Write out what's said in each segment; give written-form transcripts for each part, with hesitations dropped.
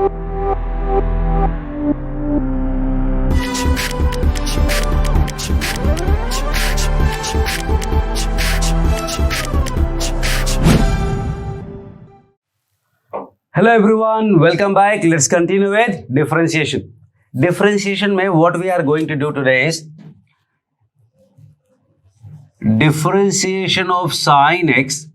Hello everyone, welcome back. Let's continue with differentiation. Differentiation में what we are going to do today is differentiation of sin x.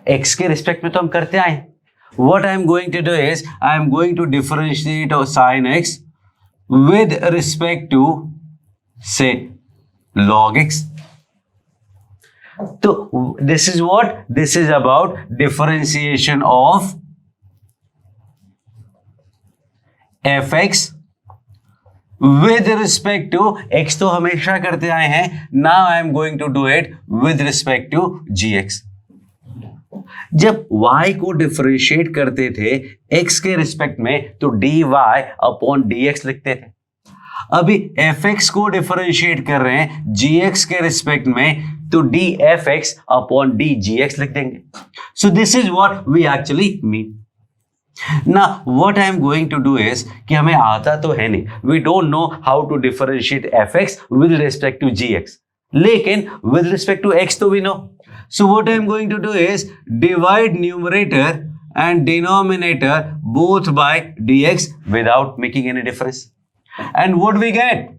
x के respect में तो हम करते आए. What I am going to do is I am going to differentiate of sin x with respect to say log x. So this is what? This is about differentiation of fx with respect to x तो हमेशा करते आए हैं. Now I am going to do it with respect to gx. जब y को differentiate करते थे x के रिस्पेक्ट में तो dy अपॉन dx लिखते थे. अभी fx को डिफरेंशिएट कर रहे हैं gx के रिस्पेक्ट में तो dfx अपॉन dgx लिख देंगे. So this is what we actually mean. Now what I am going to do is कि हमें आता तो है नहीं, we don't know how to differentiate fx with respect to gx, लेकिन with respect to x तो we know. So what I am going to do is divide numerator and denominator both by dx without making any difference. And what we get?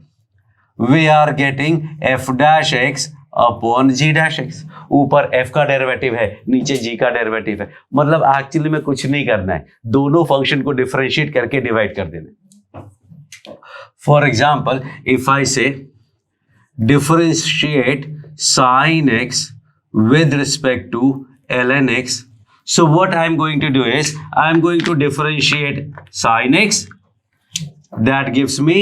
We are getting f dash x upon G dash X. ऊपर f का derivative है, नीचे g का derivative है. मतलब actually में कुछ नहीं करना है, दोनों फंक्शन को डिफरेंशिएट करके डिवाइड कर देना. फॉर एग्जाम्पल इफ आई से differentiate sine x with respect to ln x, so what I am going to do is I am going to differentiate sin x, that gives me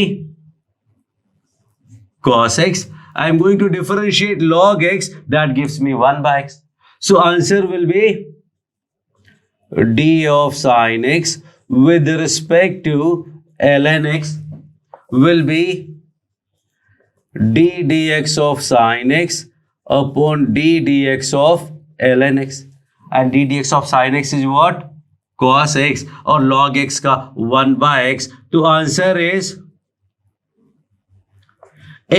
cos x. I am going to differentiate log x, that gives me 1 by x. So answer will be d of sin x with respect to ln x will be d dx of sin x upon d dx of ln x. And d dx of sin x is what? Cos x. और log x का 1 by x. तो answer is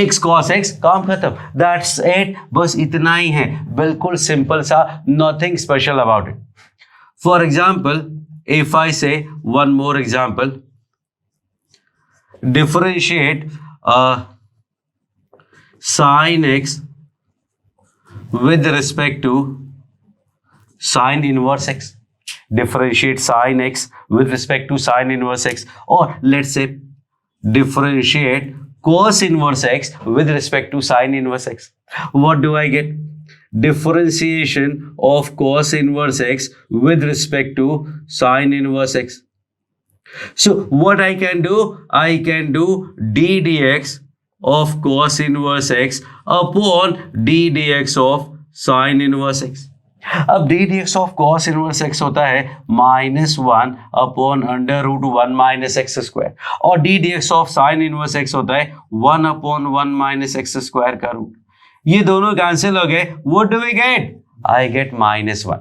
x cos x. काम खत्म. That's it. बस इतना ही है, बिल्कुल simple सा, nothing special about it. For example, if I say one more example, differentiate sin x with respect to sin inverse x. Differentiate sin x with respect to sin inverse x. Or let's say differentiate cos inverse x with respect to sin inverse x. What do I get? Differentiation of cos inverse x with respect to sin inverse x. So what I can do? I can do d dx of cos inverse x upon d dx of sin inverse x. अब d dx of cos inverse x होता है -1 upon under root 1 minus x square, और d dx of sin inverse x होता है 1 upon 1 minus x square का root. ये दोनों cancel हो गए. What do we get? I get -1.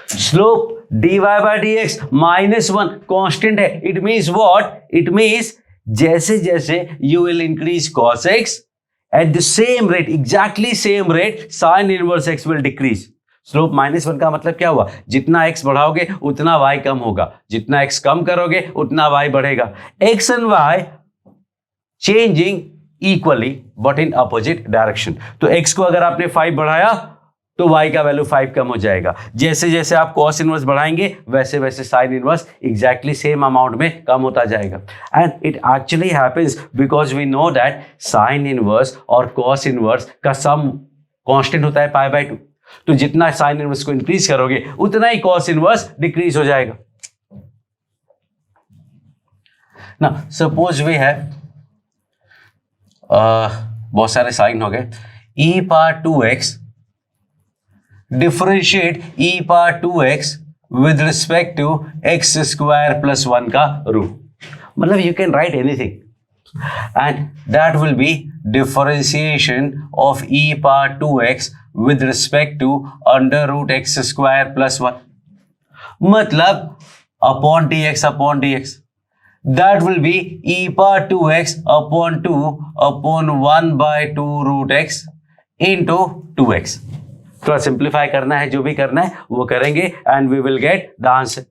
Slope dy by dx -1 constant है. It means what? It means जैसे जैसे you will increase cos x at the same rate, exactly same rate, sin inverse x will decrease. Slope -1 का मतलब क्या हुआ? जितना x बढ़ाओगे उतना y कम होगा, जितना x कम करोगे उतना y बढ़ेगा. x and y changing equally but in opposite direction. तो x को अगर आपने 5 बढ़ाया तो y का वैल्यू 5 कम हो जाएगा. जैसे जैसे आप cos इनवर्स बढ़ाएंगे वैसे वैसे sin inverse exactly same amount में कम होता जाएगा. And it actually happens because we know that sin inverse और cos इनवर्स का सम कांस्टेंट होता है π/2. तो जितना sin इनवर्स को इंक्रीज करोगे उतना ही cos इनवर्स डिक्रीज हो जाएगा. ना सपोज वी हैव बहुत सारे साइन हो गए. e⁻2x differentiate e⁻2x with respect to x square plus 1 का रूट. मतलब you can write anything and that will be differentiation of e⁻2x with respect to under root x square plus 1. मतलब upon dx. That will be e power 2x upon 2 upon 1 by 2 root x into 2x. थोड़ा simplify करना है, जो भी करना है वो करेंगे and we will get the answer.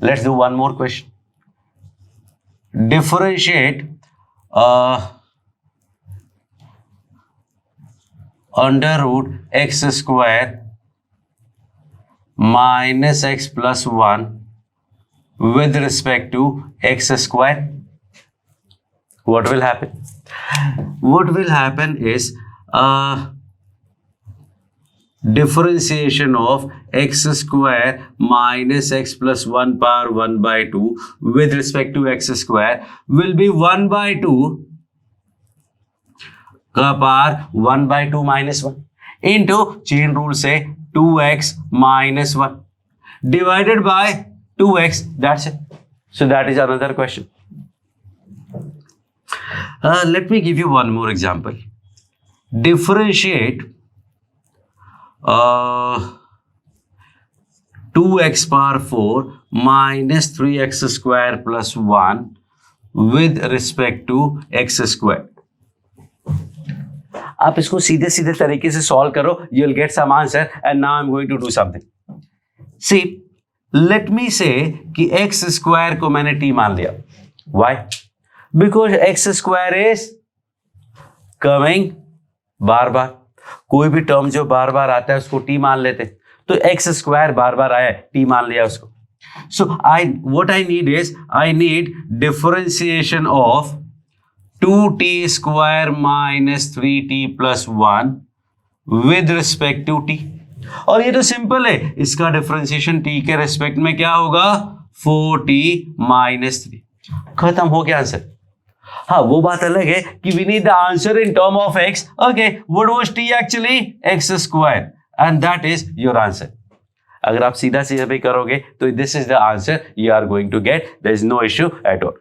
Let's do one more question. Differentiate under root x square minus x plus 1 with respect to x square. What will happen? What will happen is differentiation of x square minus x plus 1 power 1 by 2 with respect to x square will be 1 by 2 का power 1 by 2 minus 1 into chain rule से 2x minus 1 divided by 2x. That's it. So that is another question. Let me give you one more example. Differentiate 2x power 4 minus 3x square plus 1 with respect to x square. आप इसको सीधे सीधे तरीके से solve करो. You will get some answer and now I'm going to do something. See, let me say कि X square को मैंने टी मान लिया. Why? Because X square is coming बार बार. कोई भी टर्म जो बार बार आता है उसको टी मान लेते. तो एक्स स्क्वायर बार बार आया, टी मान लिया उसको. So what I need is I need differentiation of 2t square minus 3t plus 1 with respect to t. और ये तो सिंपल है. इसका डिफरेंशिएशन t के रेस्पेक्ट में क्या होगा? 4t minus 3. खत्म हो गया आंसर. हाँ, वो बात अलग है कि we need the answer in term of x. Okay, what was t actually? X square and that is your answer. अगर आप सीधा सीधा भी करोगे तो this is the answer you are going to get. There is no issue at all.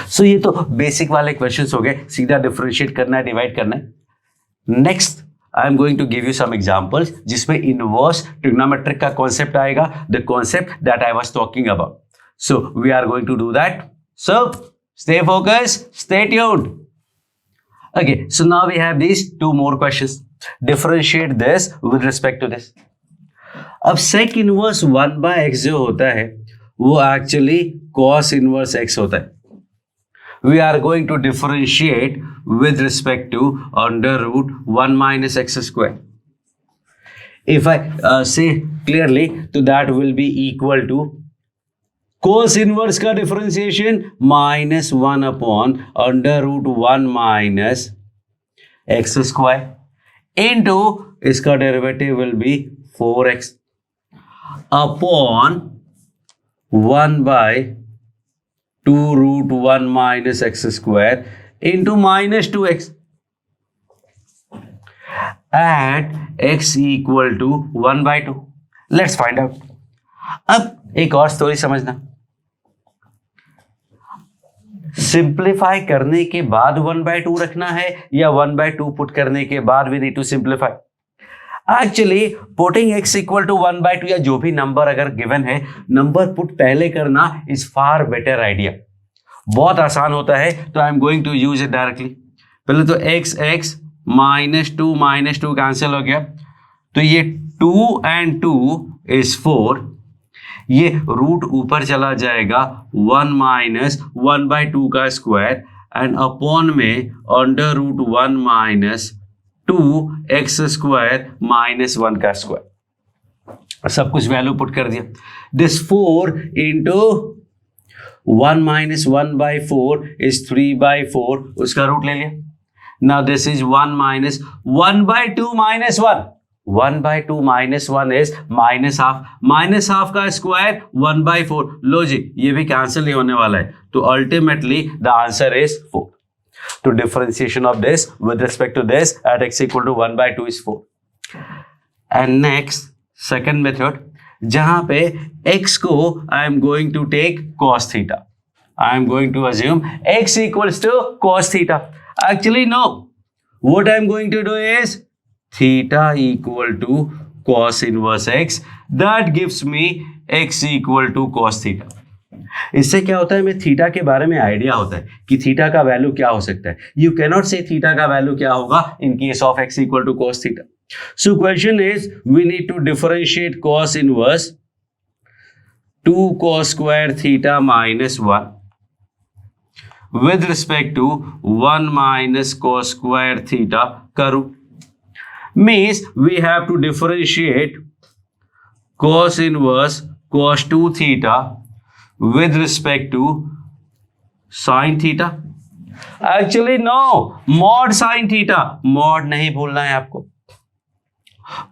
So ये तो basic वाले क्वेश्चंस हो गए. सीधा डिफरेंशिएट करना है, डिवाइड करना है. Next I am going to give you some examples जिसमें inverse trigonometric का concept आएगा, the concept that I was talking about. So we are going to do that. So stay focused, stay tuned. Okay, so now we have these two more questions. Differentiate this with respect to this. अब sec inverse 1 by x जो होता है वो actually cos inverse x होता है. We are going to differentiate with respect to under root 1 minus x square. If I say clearly, so that will be equal to cos inverse का differentiation minus 1 upon under root 1 minus x square into इसका derivative will be 4x upon 1 by 2 root 1 minus x square into minus 2x at x equal to 1 by 2. Let's find out. अब एक और story समझना. Simplify करने के बाद 1 by 2 रखना है या 1 by 2 पुट करने के बाद we need to simplify. Actually putting x equal to 1 by 2 या जो भी नंबर अगर गिवन है, नंबर पुट पहले करना इज फार बेटर आइडिया. बहुत आसान होता है. तो I am going to use it directly. पहले तो x माइनस टू कैंसिल हो गया. तो ये 2 and 2 is 4. ये रूट ऊपर चला जाएगा 1 माइनस 1 by 2 का स्क्वायर एंड अपॉन में under root 1 minus 2x square minus 1 का स्क्वायर. सब कुछ वैल्यू पुट कर दिया. This 4 into 1 minus 1 by 4 is 3 by 4. उसका रूट ले लिया. Now this is 1 minus 1 by 2 minus 1. 1 by 2 minus 1 is minus half. Minus half का स्क्वायर 1 by 4. लो जी, ये भी कैंसिल नहीं होने वाला है. तो अल्टीमेटली द आंसर इज 4. तो differentiation of this with respect to this at x equal to 1 by 2 is 4. And next second method, जहां पे x को I am going to take cos theta. I am going to assume x equals to cos theta. Actually no, what I am going to do is theta equal to cos inverse x, that gives me x equal to cos theta. इससे क्या होता है, हमें theta के बारे में idea होता है कि थीटा का वैल्यू क्या हो सकता है. यू कैनॉट से थीटा का वैल्यू क्या होगा in case of x equal to cos theta. So question is we need to differentiate cos inverse 2 cos square theta minus 1 with respect to 1 minus cos square theta करूं. Means we have to differentiate cos inverse cos 2 theta with respect to sin theta. Actually no, mod sin theta, mod नहीं भूलना है आपको.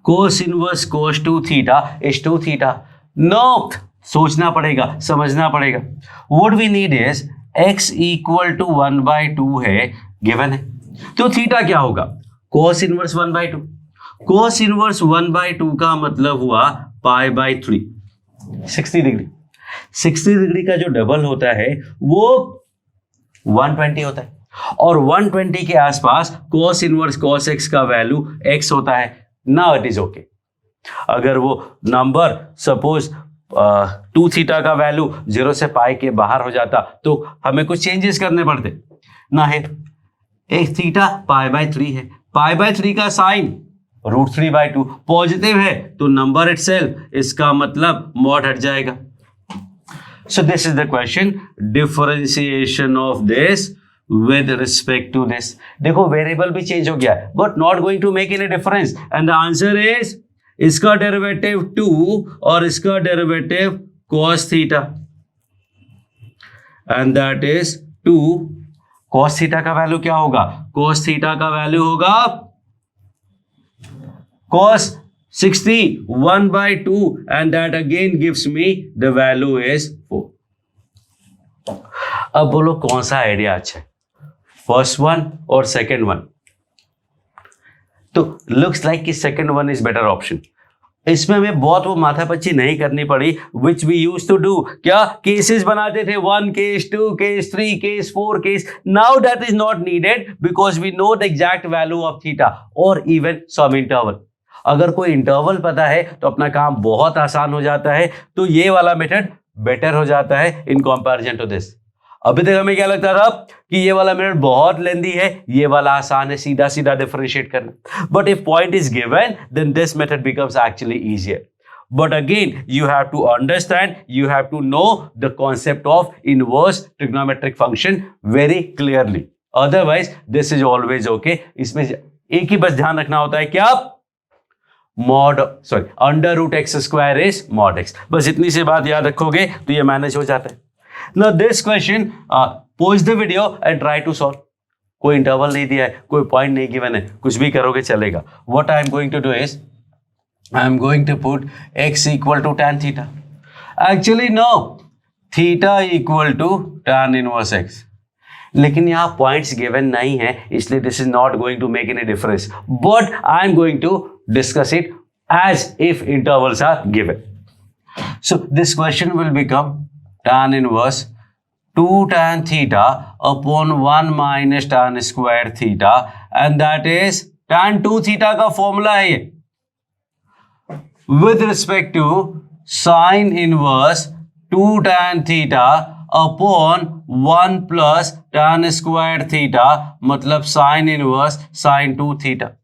cos inverse cos 2 theta is 2 theta. No, सोचना पड़ेगा, समझना पड़ेगा. What we need is x equal to 1/2 है, given है. तो थीटा क्या होगा, cos इनवर्स 1/2. cos इनवर्स 1/2 का मतलब हुआ π/3, 60 डिग्री. 60 डिग्री का जो डबल होता है वो 120 होता है, और 120 के आसपास cos इनवर्स cos x का वैल्यू x होता है. Now it is okay. अगर वो नंबर सपोज 2 थीटा का वैल्यू 0 से पाई के बाहर हो जाता तो हमें कुछ चेंजेस करने पड़ते ना. है एक थीटा π/3 है, π/3 का साइन √3/2 पॉजिटिव है तो नंबर इटसेल्फ, इसका मतलब मॉड हट जाएगा. So this is the question, differentiation of this with respect to this. देखो वेरिएबल भी चेंज हो गया है but not going to make any difference, and the answer is इसका डेरिवेटिव 2 और इसका derivative cos theta, and that is 2. cos theta का value क्या होगा, cos थीटा का वैल्यू होगा cos 60 1/2, and that again gives me the value is 4. अब बोलो कौन सा आइडिया अच्छा है, फर्स्ट वन और सेकेंड वन. तो लुक्स लाइक कि second one is better option. इसमें हमें बहुत वो माथापच्ची नहीं करनी पड़ी which we use to do. क्या केसेस बनाते थे, 1 case 2 case 3 case 4 case. Now that is not needed because we know the exact value of theta और इवन सम इंटरवल. अगर कोई इंटरवल पता है तो अपना काम बहुत आसान हो जाता है. तो ये वाला मेथड बेटर हो जाता है इन कंपैरिजन टू दिस. अभी तक हमें क्या लगता था कि ये वाला मेथड बहुत लेंदी है, ये वाला आसान है सीधा सीधा डिफरेंशिएट करना. But if point is given then this method becomes actually easier. But again, you have to understand, you have to know the concept of inverse trigonometric function very clearly. Otherwise, this is always okay. इसमें एक ही बस ध्यान रखना होता है क्या, under root x square is mod x. बस इतनी सी बात याद रखोगे तो ये मैनेज हो जाता है. Now this question, pause the video and try to solve. कोई इंटरवल नहीं दिया है, कोई पॉइंट नहीं गिवन है, कुछ भी करोगे चलेगा. What I am going to do is, I am going to put x equal to tan theta. Actually no, theta equal to tan inverse x. लेकिन यहाँ पॉइंट्स गिवन नहीं है इसलिए this is not going to make any difference. But I am going to discuss it as if intervals are given. So this question will become tan inverse 2 tan theta upon 1 minus tan square theta, and that is tan 2 theta का formula है ये, with respect to sin inverse 2 tan theta upon 1 plus tan square theta, मतलब sin inverse sin 2 theta.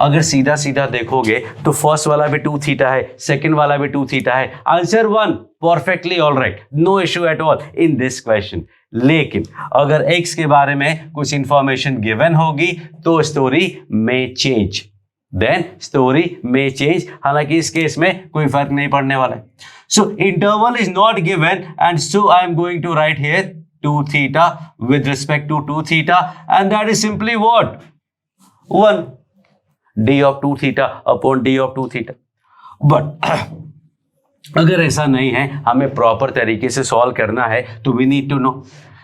अगर सीधा सीधा देखोगे तो first वाला भी 2 थीटा है, सेकंड वाला भी 2 थीटा है. Answer 1 perfectly alright, no issue at all in this question. लेकिन अगर x के बारे में कुछ इंफॉर्मेशन गिवन होगी तो स्टोरी में चेंज, हालांकि इस केस में कोई फर्क नहीं पड़ने वाला है. So interval is not given and so I am going to write here 2 theta with respect to 2 theta, and that is simply what, 1 d of 2 theta upon d of 2 theta. But अगर ऐसा नहीं है, हमें proper तरीके से solve करना है तो we need to know.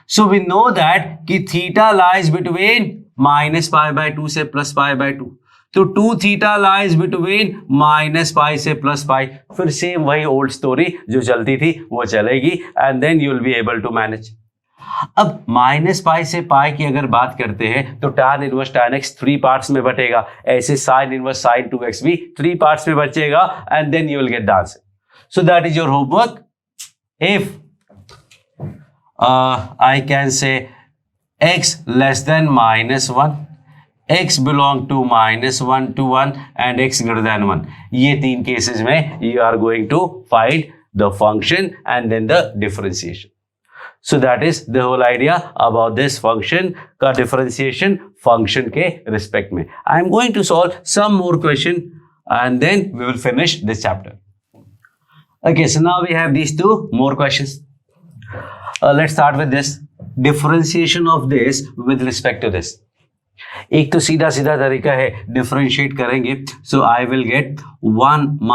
So we know that कि थीटा लाइज बिटवीन -π/2 से +π/2. तो 2 थीटा लाइज बिटवीन -π से +π. फिर सेम वही ओल्ड स्टोरी जो चलती थी वो चलेगी, and then you will be able to manage. अब माइनस पाई से पाई की अगर बात करते हैं तो tan inverse tan x 3 parts में बटेगा, ऐसे sin इनवर्स sin 2x भी 3 पार्ट्स में बचेगा, and then you will get the answer. So that is your homework. इफ I can say x less than -1, x belong to -1 to 1 and x greater than 1. ये तीन cases में you are going to find the function and then the differentiation. So that is the whole idea about this function का differentiation function के respect में. I am going to solve some more question and then we will finish this chapter. Okay, so now we have these two more questions. Let's start with this differentiation of this with respect to this. एक तो सीधा सीधा तरीका है, differentiate करेंगे. So I will get 1 -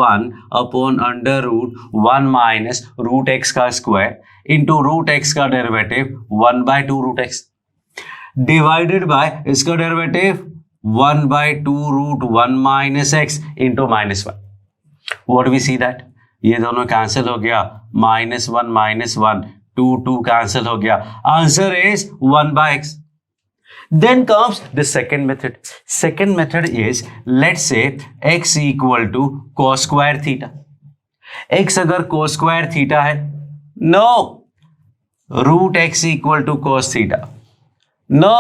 1 upon under root 1 minus root X का square into root X का derivative 1/2 root X divided by इसका derivative 1/2 root 1 minus X into -1. What we see that ये दोनों कैंसिल हो गया, -1 2 कैंसिल हो गया. Answer is 1/x. Then comes the second method. Second method is, let's say x equal to cos square theta. x अगर cos square theta है, no, root x equal to cos theta, no,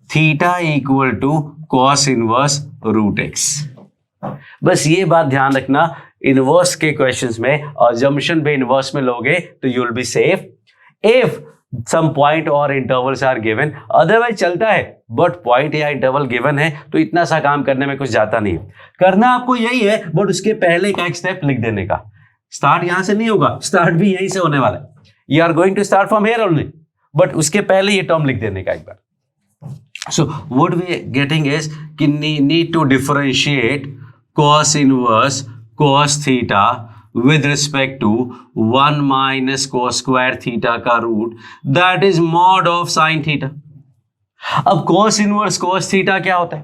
theta equal to cos inverse root x. बस ये बात ध्यान रखना, inverse के questions में assumption पे इनवर्स में लोगे तो you will be safe if some point और intervals are given. otherwise चलता है, but point या interval given है तो इतना सा काम करने में कुछ जाता नहीं है. करना आपको यही है, but उसके पहले का एक स्टेप लिख देने का. स्टार्ट यहां से नहीं होगा, स्टार्ट भी यहीं से होने वाला है. You are going to start from here only, but उसके पहले ये टर्म लिख देने का एक बार. So what we are getting is कि need to differentiate cos inverse cos theta with respect to 1 minus cos square theta का root, that is mod of sin theta. अब cos inverse cos theta क्या होता है?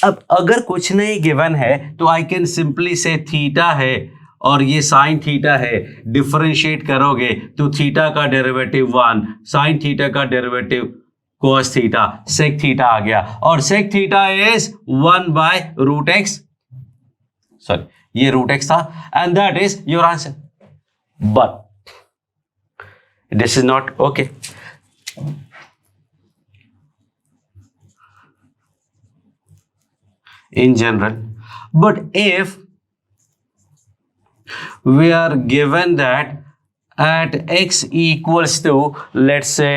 अब अगर कुछ नहीं गिवन है तो आई कैन सिंपली से थीटा है और ये साइन थीटा है, डिफरेंशिएट करोगे तो थीटा का डेरिवेटिव 1, साइन थीटा का derivative cos theta, sec theta आ गया, और sec theta is 1/√x. Sorry, ये रूट एक्स था, and that is your answer. But this is not okay. In general, but if we are given that at x equals to, let's say,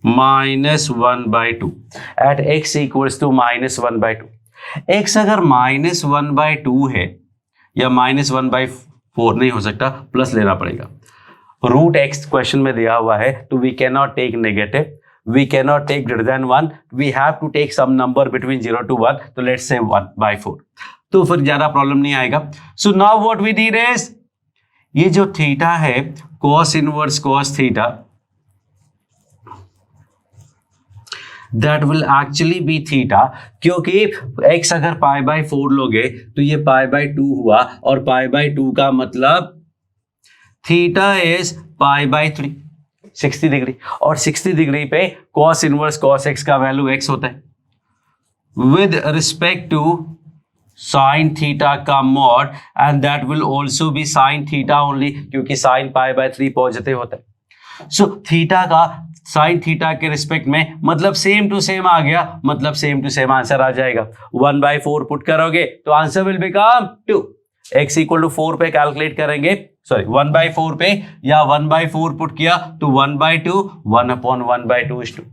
-1/2, at x equals to -1/2. x अगर -1/2 है या -1/4 नहीं हो सकता, plus लेना पड़ेगा. Root x question में दिया हुआ है तो we can not take negative, we can not take greater than 1, we have to take some number between 0 to 1. तो लेट्स से 1/4, तो फिर ज्यादा प्रॉब्लम नहीं आएगा. So now what we did is, ये जो थीटा है cos inverse cos theta, that will actually be theta, क्योंकि x अगर π/4 लोगे तो ये π/2 हुआ, और π/2 का मतलब थीटा इज π/3, 60 डिग्री, और 60 डिग्री पे cos इनवर्स cos x का वैल्यू x होता है with respect to sine theta का mod, and that will also be sine theta only, क्योंकि साइन π/3 पॉजिटिव होता है. सो थीटा का साइन थीटा के रिस्पेक्ट में मतलब सेम टू सेम आ गया, मतलब सेम टू सेम आंसर आ जाएगा. 1/4 पुट करोगे तो answer will become 2. x equal to 4 पे कैलकुलेट करेंगे, सॉरी 1/4 पे, या 1/4 पुट किया तो 1/2, 1/1/2 is 2.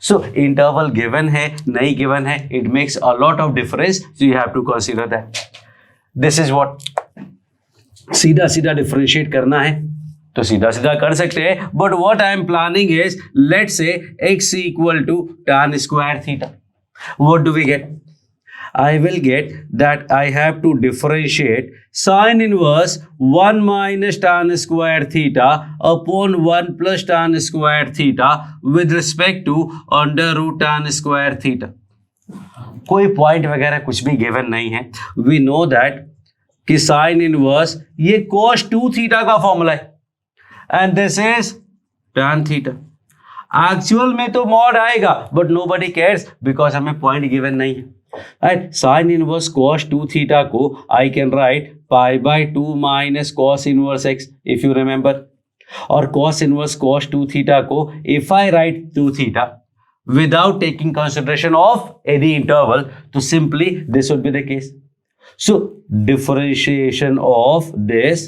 सो इंटरवल गिवन है नहीं गिवन है, it makes a lot of difference, so you have to consider that. This is what, सीधा सीधा डिफरेंशिएट करना है तो सीधा सीधा कर सकते हैं, but what I am planning is, let's say x equal to tan square theta. What do we get? I will get that I have to differentiate sin inverse 1 minus tan square theta upon 1 plus tan square theta with respect to under root tan square theta. कोई point वगैरह कुछ भी given नहीं है. We know that कि sine inverse ये cos 2 थीटा का फॉर्मूला है and this is tan theta. Actual में तो मॉड आएगा बट नोबडी केयर्स बिकॉज हमें पॉइंट गिवन नहीं है। Right, sine inverse cos 2 theta को I can write π/2 minus cos inverse x if you remember, और cos इनवर्स cos 2 थीटा को if I write 2 theta without taking consideration of any interval, so simply this would be the case. So differentiation of this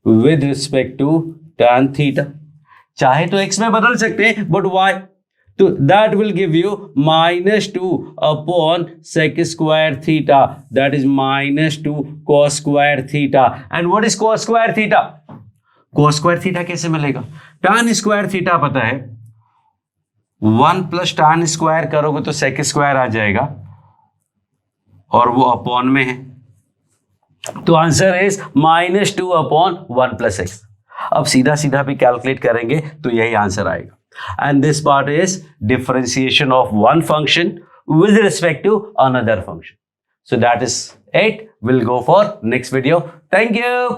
with respect to tan theta, चाहे तो x में बदल सकते हैं but y, तो that will give you -2 upon sec square theta, that is -2 cos square theta. And what is cos square theta? cos square theta कैसे मिलेगा? tan square theta पता है, 1 प्लस tan स्क्वायर करोगे तो सेक स्क्वायर आ जाएगा और वो अपॉन में है, तो answer is -2 upon 1 plus x. अब सीधा सीधा भी कैलकुलेट करेंगे तो यही आंसर आएगा। And this part is differentiation of one function with respect to another function. So that is it, will go for next video. Thank you.